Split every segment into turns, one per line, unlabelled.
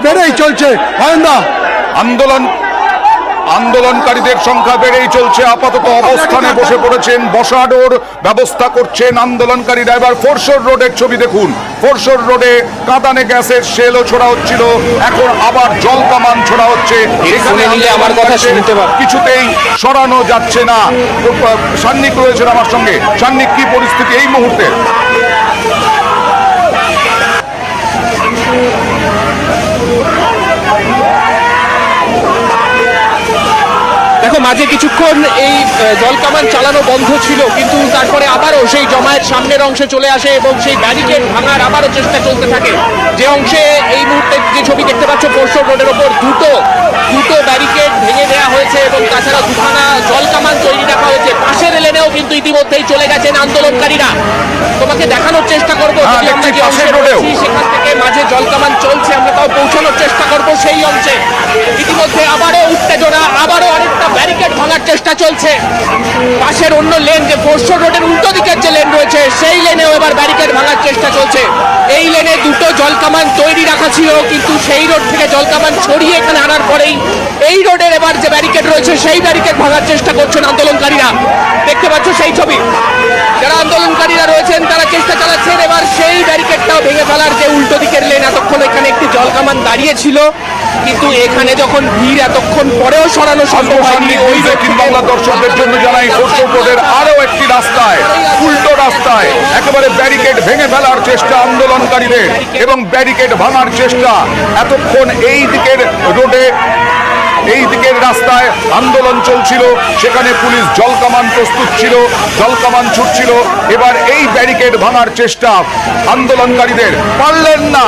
বেড়েই চলছে
আন্দোলনকারীদের সংখ্যা বেড়েই চলছে। আপাতত অবস্থানে বসে পড়েছেন, বসানোর ব্যবস্থা করছেন আন্দোলনকারীরা। এবার ফোরশোর রোডের ছবি দেখুন। ফোরশোর রোডে কাঁদানে গ্যাসের শেলও ছোড়া হচ্ছিল, এখন আবার জল কামান ছোড়া হচ্ছে। এখানে আমার কথা শুনতে কিছুতেই সরানো যাচ্ছে না। সান্নিক রয়েছেন আমার সঙ্গে। সান্নিক, কি পরিস্থিতি এই মুহূর্তে?
দেখো, মাঝে কিছুক্ষণ এই জলকামান চালানো বন্ধ ছিল, কিন্তু তারপরে আবারও সেই জমায়েত সামনের অংশে চলে আসে এবং সেই ব্যারিকেড ভাঙার আবারও চেষ্টা চলতে থাকে। যে অংশে এই মুহূর্তে যে ছবি দেখতে পাচ্ছ, ফোরশোর রোডের ওপর দুটো ব্যারিকেড ভেঙে দেওয়া হয়েছে এবং তাছাড়া দুখানা জলকামান তৈরি রাখা হয়েছে। পাশের লেনেও কিন্তু ইতিমধ্যেই চলে গেছেন আন্দোলনকারীরা। তোমাকে দেখানোর চেষ্টা করবো সেখান থেকে মাঝে জলকামান চলছে, আমরা তাও পৌঁছানোর চেষ্টা করবো সেই অংশে। ইতিমধ্যে আবারও উত্তেজনা, আবারও আরেকটা ব্যারিকেড ভাঙার চেষ্টা চলছে। পাশের অন্য লেন, যে ফোরশোর রোডের উল্টো দিকের যে লেন রয়েছে, সেই লেনেও এবার ব্যারিকেড ভাঙার চেষ্টা চলছে। এই লেনে দুটো জলকামান তৈরি রাখা ছিল, কিন্তু সেই রোড থেকে জলকামান ছড়িয়ে এখানে আনার পরেই এই রোডের এবার যে ব্যারিকেড রয়েছে সেই ব্যারিকেড ভাঙার চেষ্টা করছেন আন্দোলনকারীরা। দেখতে পাচ্ছ সেই ছবি। যারা আন্দোলনকারীরা রয়েছেন তারা চেষ্টা চালাচ্ছেন এবার সেই ব্যারিকেডটাও ভেঙে ফেলার। যে উল্টো দিকের লেন, এতক্ষণ এখানে একটি জলকামান দাঁড়িয়ে ছিল, কিন্তু এখানে যখন ভিড় এতক্ষণ পরেও সরানো সম্ভব হয়নি। ওই
বাংলা দর্শকদের জন্য জানাই, ফোরশোর রোডের আরো একটি রাস্তায়, উল্টো রাস্তায় একেবারে ব্যারিকেড ভেঙে ফেলার চেষ্টা আন্দোলনকারীদের এবং ব্যারিকেড ভাঙার চেষ্টা। এতক্ষণ এই দিকের রোডে, এই দিকের রাস্তায় আন্দোলন চলছিল, সেখানে পুলিশ জলকামান প্রস্তুত ছিল, জলকামান ছুটছিল। এবার এই ব্যারিকেড ভাঙার চেষ্টা আন্দোলনকারীদের, পারলেন না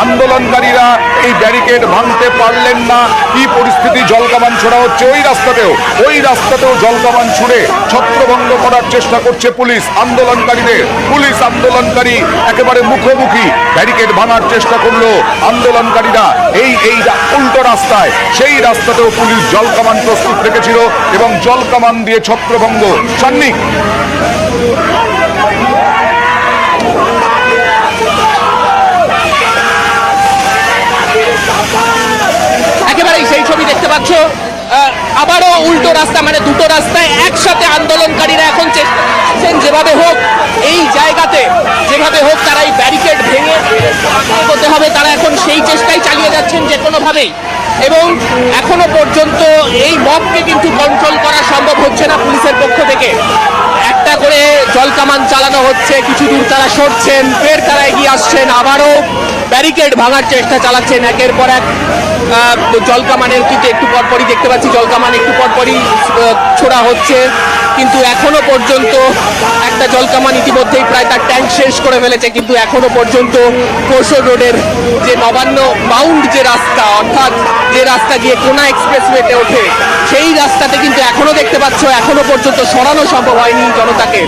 আন্দোলনকারীরা, এই ব্যারিকেড ভাঙতে পারলেন না। কি পরিস্থিতি, জলকামান ছোড়া হচ্ছে ওই রাস্তাতেও জলকামান ছুড়ে ছত্রভঙ্গ করার চেষ্টা করছে পুলিশ আন্দোলনকারীদের। পুলিশ আন্দোলনকারী একেবারে মুখোমুখি, ব্যারিকেড ভাঙার চেষ্টা করলো আন্দোলনকারীরা। এই উল্টো রাস্তায়, সেই রাস্তাতে পুলিশ জলকামান প্রস্তুত রেখেছিল এবং জলকামান দিয়ে ছত্রভঙ্গ। সান্নিক,
একেবারেই সেই ছবি দেখতে পাচ্ছ। আবারও উল্টো রাস্তা, মানে দুটো রাস্তায় একসাথে আন্দোলনকারীরা এখন চেষ্টা করছেন যেভাবে হোক, এই জায়গাতে যেভাবে হোক তারা এই ব্যারিকেড ভেঙে করতে হবে। তারা এখন সেই চেষ্টাই চালিয়ে যাচ্ছেন যে কোনোভাবেই, এবং এখনো পর্যন্ত এই মবকে কিন্তু কন্ট্রোল করা সম্ভব হচ্ছে না পুলিশের পক্ষ থেকে। একটা করে জলকামান চালানো হচ্ছে, কিছু দূর তারা সরছেন, ফের তারা এগিয়ে আসছেন, আবারও ব্যারিকেড ভাঙার চেষ্টা চালাচ্ছেন একের পর এক। জলকামানের কিন্তু একটু পরপরই দেখতে পাচ্ছি জলকামান একটু পরপরই ছোড়া হচ্ছে, কিন্তু এখনো পর্যন্ত একটা জলকামান ইতিমধ্যেই প্রায় তার ট্যাঙ্ক শেষ করে ফেলেছে। কিন্তু এখনো পর্যন্ত ফোরশোর রোডের যে নবান্ন বাউন্ড যে রাস্তা, অর্থাৎ যে রাস্তা গিয়ে কোনা এক্সপ্রেসওয়েতে ওঠে, সেই রাস্তাতে কিন্তু এখনো দেখতে পাচ্ছ এখনো পর্যন্ত সরানো সম্ভব হয়নি জনতাকে।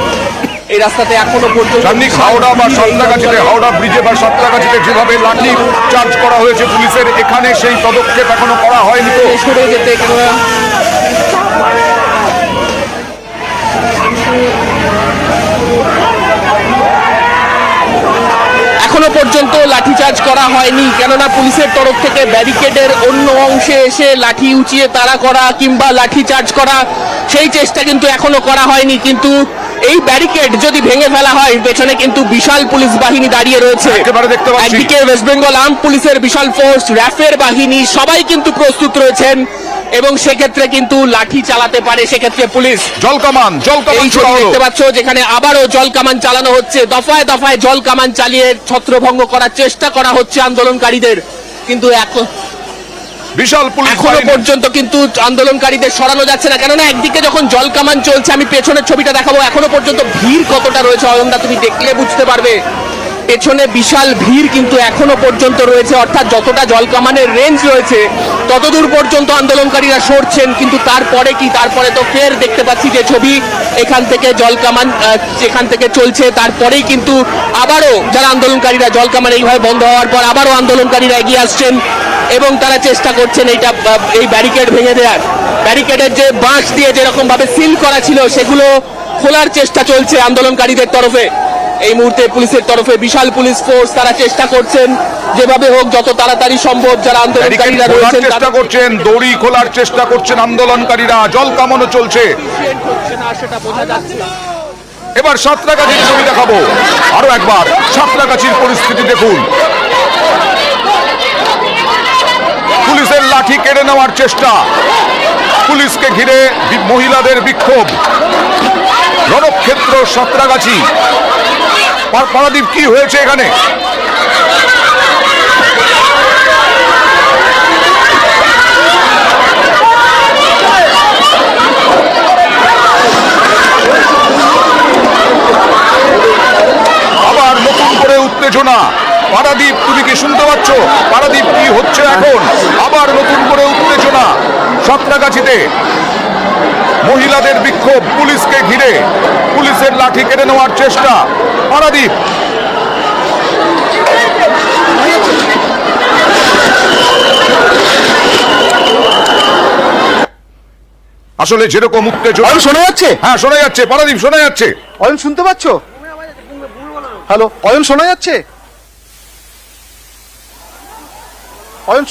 এই রাস্তাতে এখনো পর্যন্ত
হাওড়া বা সাঁতরাগাছিতে, হাওড়া ব্রিজে বা সাঁতরাগাছিতে যেভাবে লাঠি চার্জ করা হয়েছে পুলিশের, এখানে সেই পদক্ষেপ এখনো করা হয়নি। তো
সরে যেতে এখনো পর্যন্ত লাঠিচার্জ করা হয়নি, কেননা পুলিশের তরফ থেকে ব্যারিকেডের অন্য অংশে এসে লাঠি উঁচিয়ে তাড়া করা কিংবা লাঠিচার্জ করা সেই চেষ্টা কিন্তু এখনো করা হয়নি। কিন্তু এই ব্যারিকেড যদি ভেঙে ফেলা হয়, পেছনে কিন্তু বিশাল পুলিশ বাহিনী দাঁড়িয়ে রয়েছে। একদিকে ওয়েস্ট বেঙ্গল আর্ম পুলিশের বিশাল ফোর্স, র্যাফের বাহিনী, সবাই কিন্তু প্রস্তুত রয়েছেন এবং সেক্ষেত্রে কিন্তু লাঠি চালাতে পারে সেক্ষেত্রে পুলিশ।
জলকামান
দেখতে পাচ্ছ যেখানে আবারও জলকামান চালানো হচ্ছে, দফায় দফায় জলকামান চালিয়ে ছত্রভঙ্গ করার চেষ্টা করা হচ্ছে আন্দোলনকারীদের। কিন্তু
বিশাল পুলিশ
এখনো পর্যন্ত কিন্তু আন্দোলনকারীদের সরানো যাচ্ছে না, কেননা একদিকে যখন জলকামান চলছে, আমি পেছনের ছবিটা দেখাবো, এখনো পর্যন্ত ভিড় কতটা রয়েছে অয়নদা তুমি দেখলে বুঝতে পারবে। পেছনে বিশাল ভিড় কিন্তু এখনো পর্যন্ত রয়েছে, অর্থাৎ যতটা জলকামানের রেঞ্জ রয়েছে ততদূর পর্যন্ত আন্দোলনকারীরা সরছেন। কিন্তু তারপরে তো ফের দেখতে পাচ্ছি যে ছবি, এখান থেকে জলকামান যেখান থেকে চলছে তারপরেই কিন্তু আবারও যারা আন্দোলনকারীরা, জলকামান এইভাবে বন্ধ হওয়ার পর আবারও আন্দোলনকারীরা এগিয়ে আসছেন এবং তারা চেষ্টা করছেন এই ব্যারিকেড ভেঙে দেওয়ার। ব্যারিকেডের যে বাঁশ দিয়ে যেরকম ভাবে সিল করা ছিল সেগুলো খোলার চেষ্টা চলছে আন্দোলনকারীদের তরফে। এই মুহূর্তে পুলিশের তরফে বিশাল পুলিশ ফোর্স, তারা চেষ্টা করছেন যেভাবে হোক যত তাড়াতাড়ি সম্ভব যারা আন্দোলনকারীরা
খোলার
রয়েছেন
চেষ্টা করছেন, দড়ি খোলার চেষ্টা করছেন আন্দোলনকারীরা, জল কামানো চলছে।
সেটা বোঝা যাচ্ছে।
এবার সাঁতরাগাছির ছবি দেখাবো আরো একবার। সাঁতরাগাছির পরিস্থিতি দেখুন, পুলিশের লাঠি কেড়ে নেওয়ার চেষ্টা, পুলিশকে ঘিরে মহিলাদের বিক্ষোভ, রণক্ষেত্র সাঁতরাগাছি। পারাদীপ, কি হয়েছে এখানে? আবার নতুন করে উত্তেজনা। পারাদীপ, তুমি কি শুনতে পাচ্ছ? পারাদীপ, কি হচ্ছে এখন? আবার নতুন করে উত্তেজনা সাঁতরাগাছিতে, মহিলাদের বিক্ষোভ, পুলিশকে ঘিরে পুলিশের লাঠি কেড়ে নেওয়ার চেষ্টা। পারাদীপ, আসলে যেরকম উত্তেজনা।
শোনা যাচ্ছে?
হ্যাঁ, শোনা যাচ্ছে। পারাদীপ, শোনা যাচ্ছে?
অয়ন শুনতে পাচ্ছ? হ্যালো অয়ন, শোনা যাচ্ছে? অয়ন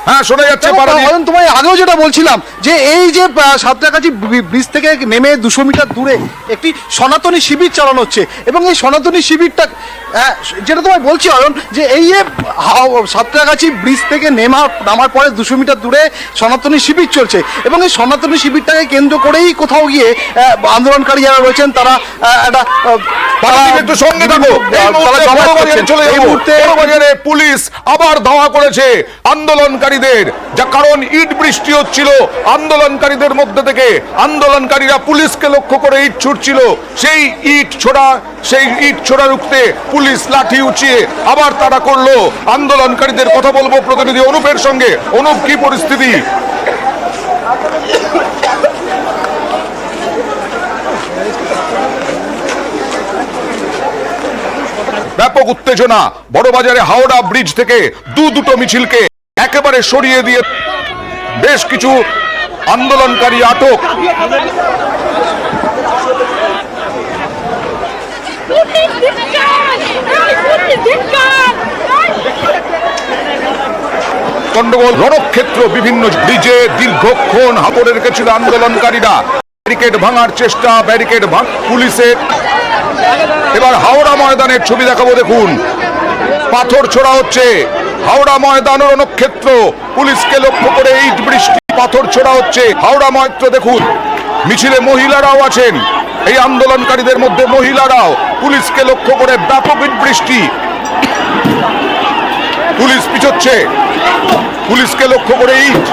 হ্যাঁ, শোনা যাচ্ছে পারাদীপ।
অয়ন, তোমায় আগেও যেটা বলছিলাম যে এই যে সাঁতরাগাছি ব্রিজ থেকে নেমে 200 মিটার দূরে একটি সনাতনী শিবির চালানো হচ্ছে, এবং এই সনাতনী শিবিরটা যেটা তোমায় বলছি অয়ন, যে এই যে সাঁতরাগাছি ব্রিজ থেকে নামার পরে 200 মিটার দূরে সনাতনী শিবির চলছে, এবং এই সনাতনী শিবিরটাকে কেন্দ্র করেই কোথাও গিয়ে আন্দোলনকারী যারা রয়েছেন তারা একটা
একটু সঙ্গে থাকো। এই মুহূর্তে বড়বাজারে পুলিশ আবার ধাওয়া করেছে আন্দোলনকারীদের, যা কারণ ইট বৃষ্টি হচ্ছিল আন্দোলনকারীদের মধ্যে থেকে। আন্দোলনকারীরা পুলিশকে লক্ষ্য করে ইট ছুটছিল, সেই ইট ছোড়া রুখতে পুলিশ লাঠি উঁচিয়ে আবার তারা করলো আন্দোলনকারীদের। কথা বলবো প্রতিনিধি অনুপের সঙ্গে। অনুপ, কি পরিস্থিতি? ব্যাপক উত্তেজনা বড়বাজারে। হাওড়া ব্রিজ থেকে দুটো মিছিলকে একেবারে সরিয়ে দিয়ে বেশ কিছু আন্দোলনকারী আটক। গন্ডগোল, রণক্ষেত্র, বিভিন্ন ব্রিজে দীর্ঘক্ষণ হাঁপড়ে রেখেছিল আন্দোলনকারীরা। ব্যারিকেড ভাঙার চেষ্টা, ব্যারিকেড পুলিশের। এবার হাওড়া ময়দানের ছবি দেখাবো, দেখুন পাথর ছোড়া হচ্ছে। হাওড়া ময়দান রণক্ষেত্র, পুলিশকে লক্ষ্য করে ইট বৃষ্টি, পাথর ছোড়া হচ্ছে হাওড়া ময়দান। দেখুন মিছিলে মহিলারাও আছেন, এই আন্দোলনকারীদের মধ্যে মহিলারাও। পুলিশকে লক্ষ্য করে ব্যাপক ইট বৃষ্টি, পুলিশ পিছোচ্ছে, পুলিশকে লক্ষ্য করে ইট।